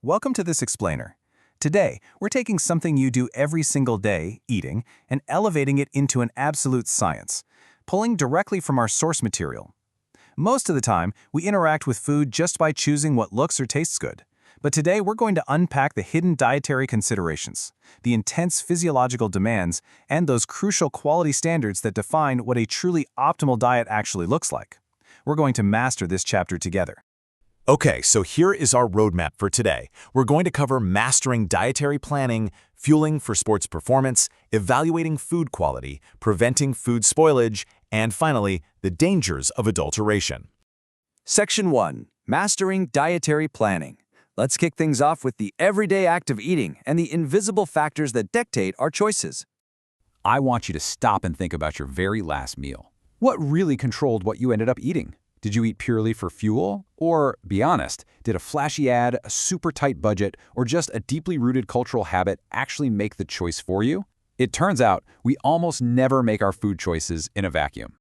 Welcome to this explainer. Today, we're taking something you do every single day, eating, and elevating it into an absolute science, pulling directly from our source material. Most of the time, we interact with food just by choosing what looks or tastes good. But today, we're going to unpack the hidden dietary considerations, the intense physiological demands, and those crucial quality standards that define what a truly optimal diet actually looks like. We're going to master this chapter together. Okay, so here is our roadmap for today. We're going to cover mastering dietary planning, fueling for sports performance, evaluating food quality, preventing food spoilage, and finally, the dangers of adulteration. Section 1. Mastering Dietary Planning. Let's kick things off with the everyday act of eating and the invisible factors that dictate our choices. I want you to stop and think about your very last meal. What really controlled what you ended up eating? Did you eat purely for fuel? Or, be honest, did a flashy ad, a super tight budget, or just a deeply rooted cultural habit actually make the choice for you? It turns out we almost never make our food choices in a vacuum.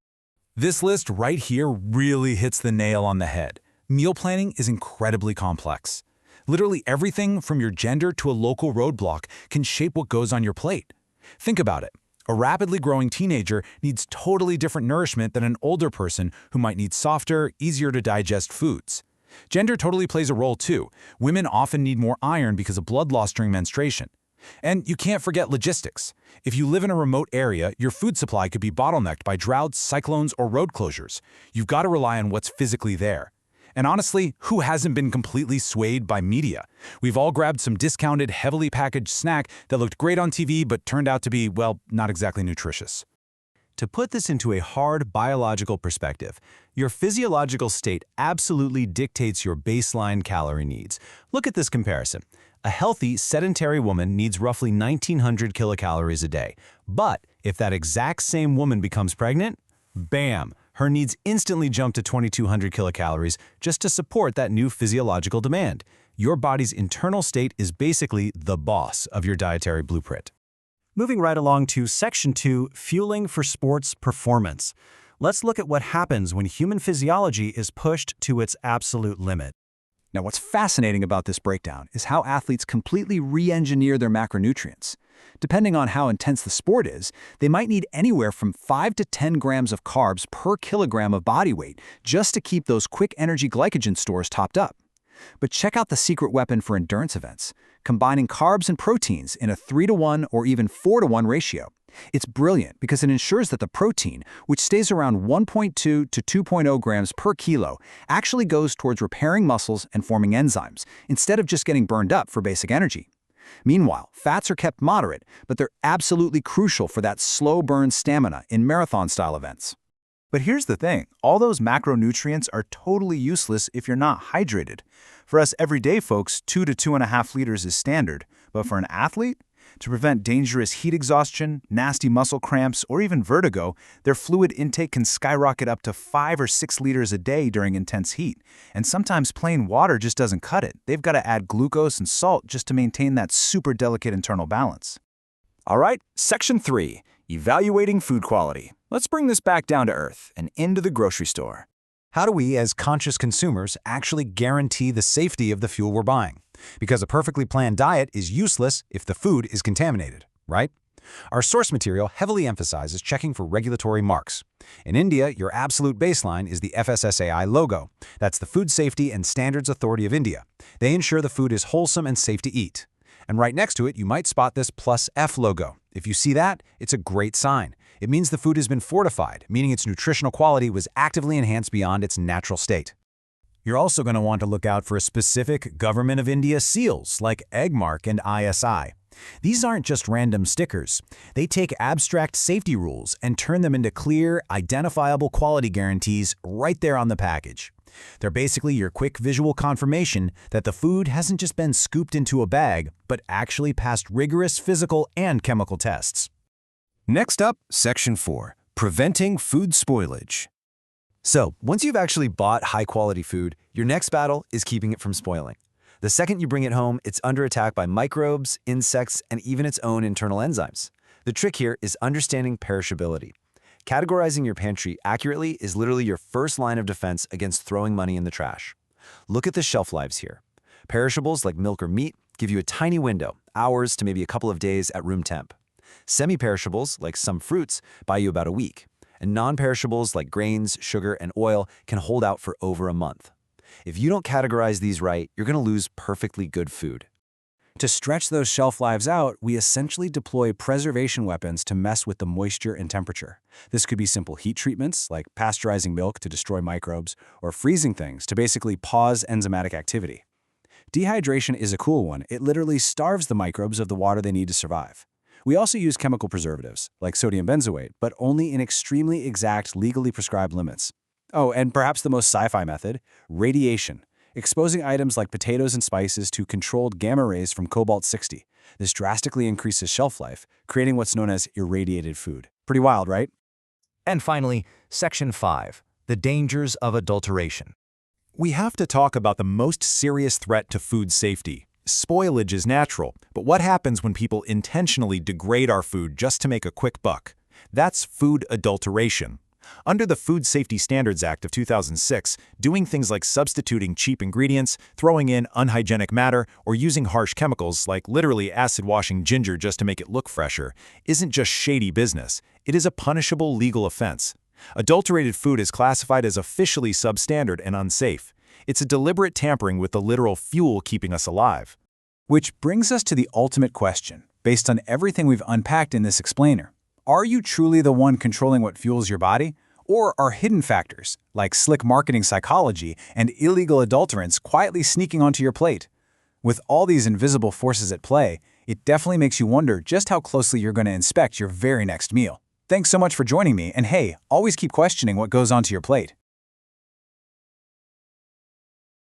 This list right here really hits the nail on the head. Meal planning is incredibly complex. Literally everything from your gender to a local roadblock can shape what goes on your plate. Think about it. A rapidly growing teenager needs totally different nourishment than an older person who might need softer, easier to digest foods. Gender totally plays a role too. Women often need more iron because of blood loss during menstruation. And you can't forget logistics. If you live in a remote area, your food supply could be bottlenecked by droughts, cyclones, or road closures. You've got to rely on what's physically there. And honestly, who hasn't been completely swayed by media? We've all grabbed some discounted, heavily packaged snack that looked great on TV but turned out to be, well, not exactly nutritious. To put this into a hard biological perspective, your physiological state absolutely dictates your baseline calorie needs. Look at this comparison. A healthy, sedentary woman needs roughly 1,900 kilocalories a day. But if that exact same woman becomes pregnant, bam! Her needs instantly jump to 2,200 kilocalories just to support that new physiological demand. Your body's internal state is basically the boss of your dietary blueprint. Moving right along to Section 2, Fueling for Sports Performance. Let's look at what happens when human physiology is pushed to its absolute limit. Now, what's fascinating about this breakdown is how athletes completely re-engineer their macronutrients. Depending on how intense the sport is, they might need anywhere from 5 to 10 grams of carbs per kilogram of body weight just to keep those quick energy glycogen stores topped up. But check out the secret weapon for endurance events, combining carbs and proteins in a 3-to-1 or even 4-to-1 ratio. It's brilliant because it ensures that the protein, which stays around 1.2 to 2.0 grams per kilo, actually goes towards repairing muscles and forming enzymes, instead of just getting burned up for basic energy. Meanwhile, fats are kept moderate, but they're absolutely crucial for that slow burn stamina in marathon-style events. But here's the thing, all those macronutrients are totally useless if you're not hydrated. For us everyday folks, 2 to 2.5 liters is standard, but for an athlete, to prevent dangerous heat exhaustion, nasty muscle cramps, or even vertigo, their fluid intake can skyrocket up to 5 or 6 liters a day during intense heat. And sometimes plain water just doesn't cut it. They've got to add glucose and salt just to maintain that super delicate internal balance. All right, Section 3. Evaluating food quality. Let's bring this back down to earth and into the grocery store. How do we, as conscious consumers, actually guarantee the safety of the fuel we're buying? Because a perfectly planned diet is useless if the food is contaminated, right? Our source material heavily emphasizes checking for regulatory marks. In India, your absolute baseline is the FSSAI logo. That's the Food Safety and Standards Authority of India. They ensure the food is wholesome and safe to eat. And right next to it, you might spot this +F logo. If you see that, it's a great sign. It means the food has been fortified, meaning its nutritional quality was actively enhanced beyond its natural state. You're also going to want to look out for specific Government of India seals like Eggmark and ISI. These aren't just random stickers. They take abstract safety rules and turn them into clear, identifiable quality guarantees right there on the package. They're basically your quick visual confirmation that the food hasn't just been scooped into a bag, but actually passed rigorous physical and chemical tests. Next up, Section 4, Preventing Food Spoilage. So, once you've actually bought high-quality food, your next battle is keeping it from spoiling. The second you bring it home, it's under attack by microbes, insects, and even its own internal enzymes. The trick here is understanding perishability. Categorizing your pantry accurately is literally your first line of defense against throwing money in the trash. Look at the shelf lives here. Perishables like milk or meat give you a tiny window, hours to maybe a couple of days at room temp. Semi-perishables, like some fruits, buy you about a week. And non-perishables like grains, sugar, and oil can hold out for over a month. If you don't categorize these right, you're going to lose perfectly good food. To stretch those shelf lives out, we essentially deploy preservation weapons to mess with the moisture and temperature. This could be simple heat treatments, like pasteurizing milk to destroy microbes, or freezing things to basically pause enzymatic activity. Dehydration is a cool one. It literally starves the microbes of the water they need to survive. We also use chemical preservatives, like sodium benzoate, but only in extremely exact, legally prescribed limits. Oh, and perhaps the most sci-fi method, radiation. Exposing items like potatoes and spices to controlled gamma rays from cobalt-60. This drastically increases shelf life, creating what's known as irradiated food. Pretty wild, right? And finally, Section 5, the dangers of adulteration. We have to talk about the most serious threat to food safety. Spoilage is natural, but what happens when people intentionally degrade our food just to make a quick buck? That's food adulteration. Under the Food Safety Standards Act of 2006, doing things like substituting cheap ingredients, throwing in unhygienic matter, or using harsh chemicals like literally acid-washing ginger just to make it look fresher isn't just shady business. It is a punishable legal offense. Adulterated food is classified as officially substandard and unsafe. It's a deliberate tampering with the literal fuel keeping us alive. Which brings us to the ultimate question, based on everything we've unpacked in this explainer. Are you truly the one controlling what fuels your body? Or are hidden factors, like slick marketing psychology and illegal adulterants quietly sneaking onto your plate? With all these invisible forces at play, it definitely makes you wonder just how closely you're going to inspect your very next meal. Thanks so much for joining me, and hey, always keep questioning what goes onto your plate.